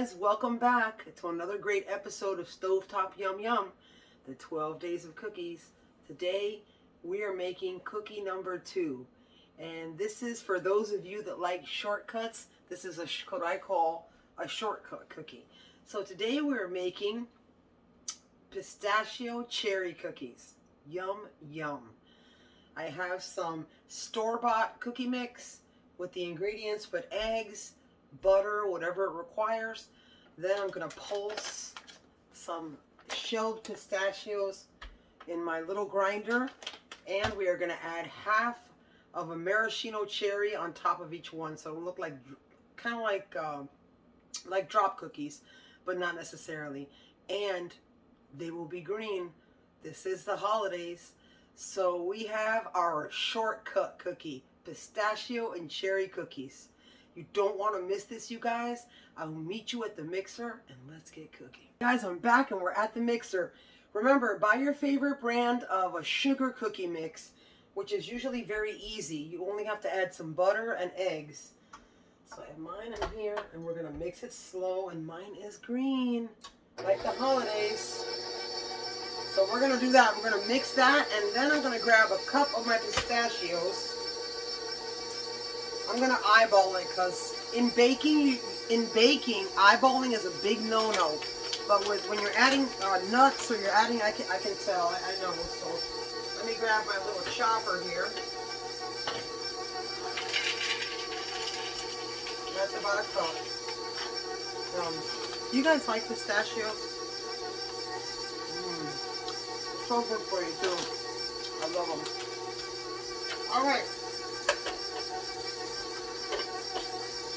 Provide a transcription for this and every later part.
guys, welcome back to another great episode of Stovetop Yum Yum, the 12 Days of Cookies. Today we are making cookie number 2, and this is for those of you that like shortcuts. This is what I call a shortcut cookie. So today we're making pistachio cherry cookies. Yum yum. I have some store-bought cookie mix with the ingredients, but eggs, butter, whatever it requires. Then I'm going to pulse some shelled pistachios in my little grinder, and we are going to add half of a maraschino cherry on top of each one, so it'll look like kind of like drop cookies, but not necessarily. And they will be green. This is the holidays, so we have our shortcut cookie, pistachio and cherry cookies. You don't want to miss this, you guys. I will meet you at the mixer, and let's get cooking. Guys, I'm back and we're at the mixer. Remember, buy your favorite brand of a sugar cookie mix, which is usually very easy. You only have to add some butter and eggs. So I have mine in here, and we're going to mix it slow, and mine is green, like the holidays. So we're going to do that. We're going to mix that, and then I'm going to grab a cup of my pistachios. I'm going to eyeball it because in baking, eyeballing is a big no-no. But when you're adding nuts or you're adding, I can tell. I know. So let me grab my little chopper here. That's about a cup. You guys like pistachios? So good for you too. I love them. All right.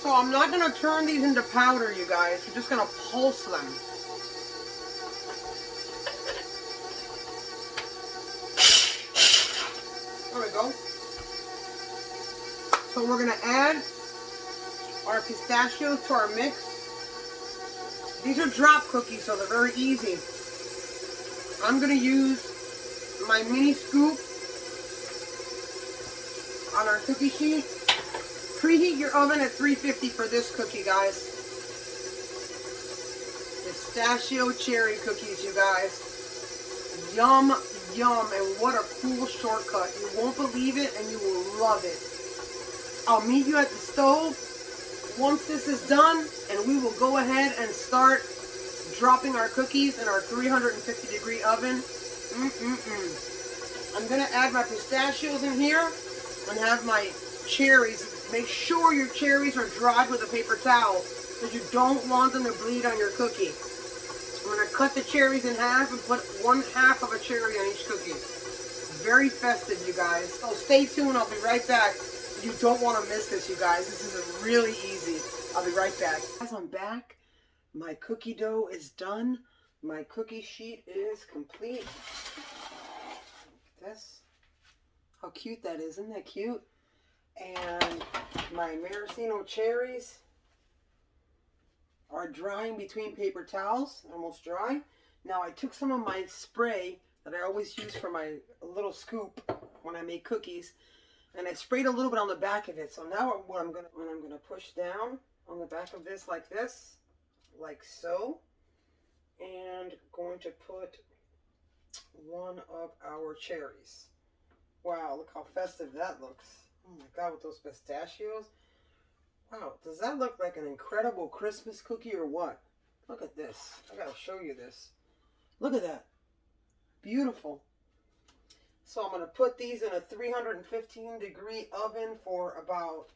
So I'm not going to turn these into powder, you guys. We're just going to pulse them. There we go. So we're going to add our pistachios to our mix. These are drop cookies, so they're very easy. I'm going to use my mini scoop on our cookie sheet. Preheat your oven at 350 for this cookie, guys. Pistachio cherry cookies, you guys. Yum, yum, and what a cool shortcut. You won't believe it, and you will love it. I'll meet you at the stove once this is done, and we will go ahead and start dropping our cookies in our 350-degree oven. I'm going to add my pistachios in here and have my cherries. Make sure your cherries are dried with a paper towel because you don't want them to bleed on your cookie. I'm going to cut the cherries in half and put 1/2 of a cherry on each cookie. Very festive, you guys. So stay tuned. I'll be right back. You don't want to miss this, you guys. This is really easy. I'll be right back. Guys, I'm back. My cookie dough is done. My cookie sheet is complete. This. How cute that is. Isn't that cute? And my maraschino cherries are drying between paper towels, almost dry. Now I took some of my spray that I always use for my little scoop when I make cookies, and I sprayed a little bit on the back of it. So now what I'm gonna push down on the back of this, like so, and going to put one of our cherries. Wow, look how festive that looks. Oh my God, with those pistachios. Wow, does that look like an incredible Christmas cookie or what? Look at this. I gotta show you this. Look at that. Beautiful. So I'm gonna put these in a 315-degree oven for about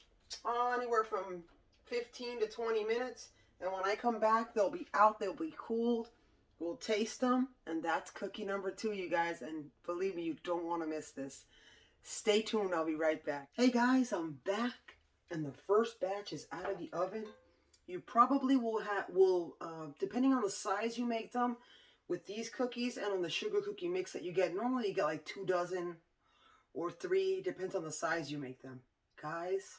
anywhere from 15 to 20 minutes. And when I come back, they'll be out, they'll be cooled. We'll taste them, and that's cookie number 2, you guys. And believe me, you don't want to miss this. Stay tuned. I'll be right back. Hey guys, I'm back, and the first batch is out of the oven. You probably will depending on the size you make them, with these cookies and on the sugar cookie mix that you get. Normally you get like 2 dozen or 3, depends on the size you make them. Guys,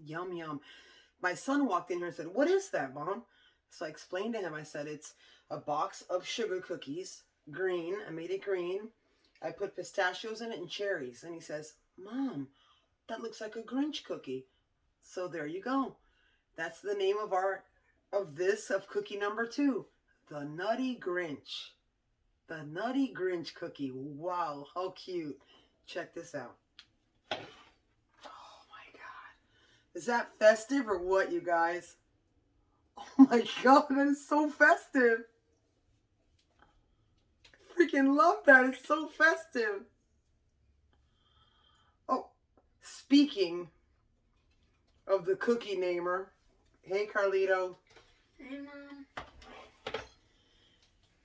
yum yum. My son walked in here and said, "What is that, Mom?" So I explained to him. I said, it's a box of sugar cookies, green. I made it green. I put pistachios in it and cherries. And he says, "Mom, that looks like a Grinch cookie." So there you go. That's the name of our of cookie number 2, the Nutty Grinch. The Nutty Grinch cookie. Wow, how cute. Check this out. Oh my God. Is that festive or what, you guys? Oh my God, that is so festive. I freaking love that. It's so festive. Oh, speaking of the cookie namer. Hey, Carlito. Hey, Mom.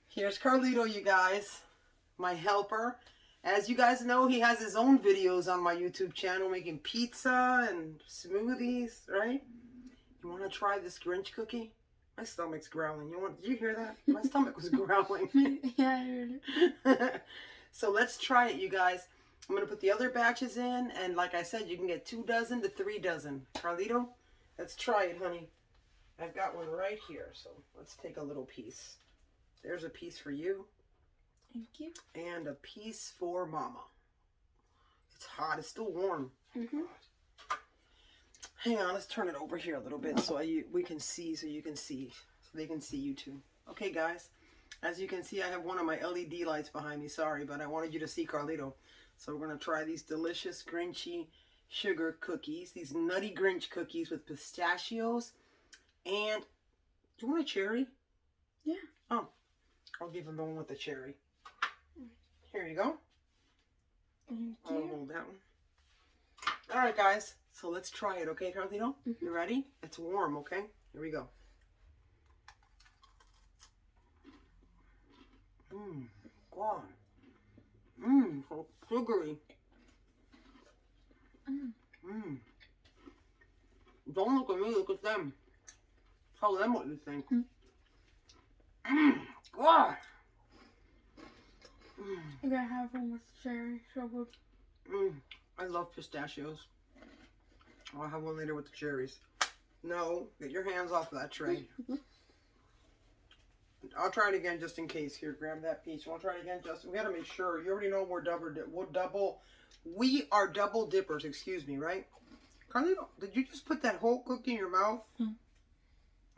Here's Carlito, you guys. My helper. As you guys know, he has his own videos on my YouTube channel making pizza and smoothies, right? You want to try this Grinch cookie? My stomach's growling. Did you hear that? My stomach was growling. Yeah, I heard it. So let's try it, you guys. I'm going to put the other batches in, and like I said, you can get 2 dozen to 3 dozen. Carlito, let's try it, honey. I've got one right here, so let's take a little piece. There's a piece for you. Thank you. And a piece for Mama. It's hot. It's still warm. Mm-hmm. Hang on, let's turn it over here a little bit so we can see, so you can see, so they can see you too. Okay, guys. As you can see, I have one of my LED lights behind me. Sorry, but I wanted you to see Carlito. So we're going to try these delicious Grinchy sugar cookies. These Nutty Grinch cookies with pistachios. And, do you want a cherry? Yeah. Oh, I'll give him the one with the cherry. Here you go. Thank I'll you. hold that one. All right, guys. So let's try it, okay, Carlito? Mm-hmm. You ready? It's warm, okay? Here we go. God. So sugary. Don't look at me, look at them. Tell them what you think. God. I gotta have one with cherry. So good. I love pistachios. I'll have one later with the cherries. No, get your hands off of that tray. I'll try it again just in case. Here, grab that piece. You want to try it again, Justin? We got to make sure. You already know we are double dippers, excuse me, right? Carlito, did you just put that whole cookie in your mouth? Oh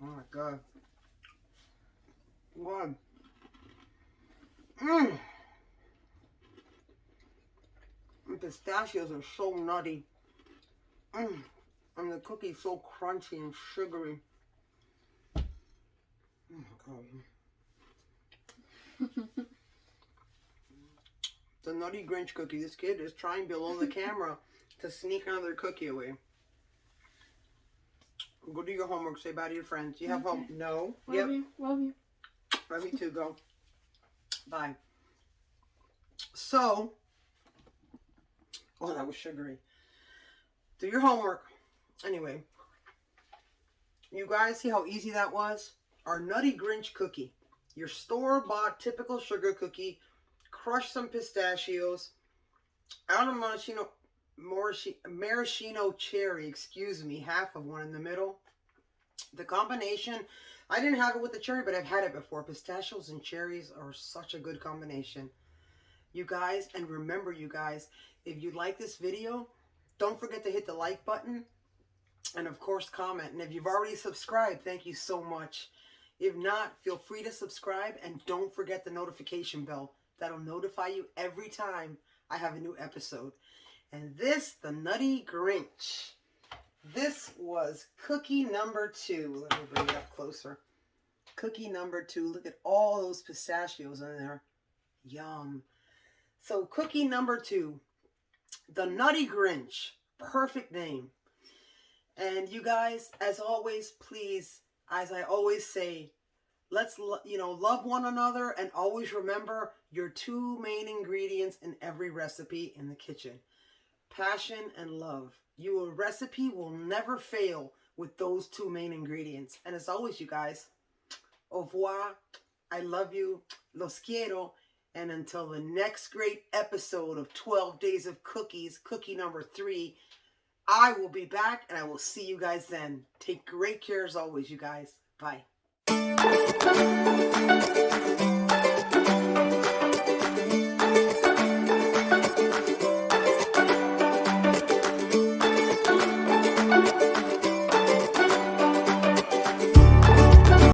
my God. God. The pistachios are so nutty. And the cookie's so crunchy and sugary. Oh my God. The Nutty Grinch cookie. This kid is trying below the camera to sneak another cookie away. Go do your homework. Say bye to your friends. You have home? No. Love you. Love you. Love you too. Go. Bye. So. Oh, that was sugary. Do your homework. Anyway. You guys see how easy that was? Our Nutty Grinch cookie. Your store-bought typical sugar cookie. Crush some pistachios. Out of maraschino cherry. Excuse me. Half of one in the middle. The combination. I didn't have it with the cherry, but I've had it before. Pistachios and cherries are such a good combination. You guys, and remember you guys, if you like this video, don't forget to hit the like button. And of course, comment. And if you've already subscribed, thank you so much. If not, feel free to subscribe. And don't forget the notification bell. That'll notify you every time I have a new episode. And this, the Nutty Grinch. This was cookie number 2. Let me bring it up closer. Cookie number 2. Look at all those pistachios in there. Yum. So cookie number 2. The Nutty Grinch. Perfect name. And you guys, as always, please, as I always say, let's, love one another and always remember your 2 main ingredients in every recipe in the kitchen. Passion and love. Your recipe will never fail with those 2 main ingredients. And as always, you guys, au revoir. I love you. Los quiero. And until the next great episode of 12 Days of Cookies, cookie number 3, I will be back and I will see you guys then. Take great care as always, you guys. Bye.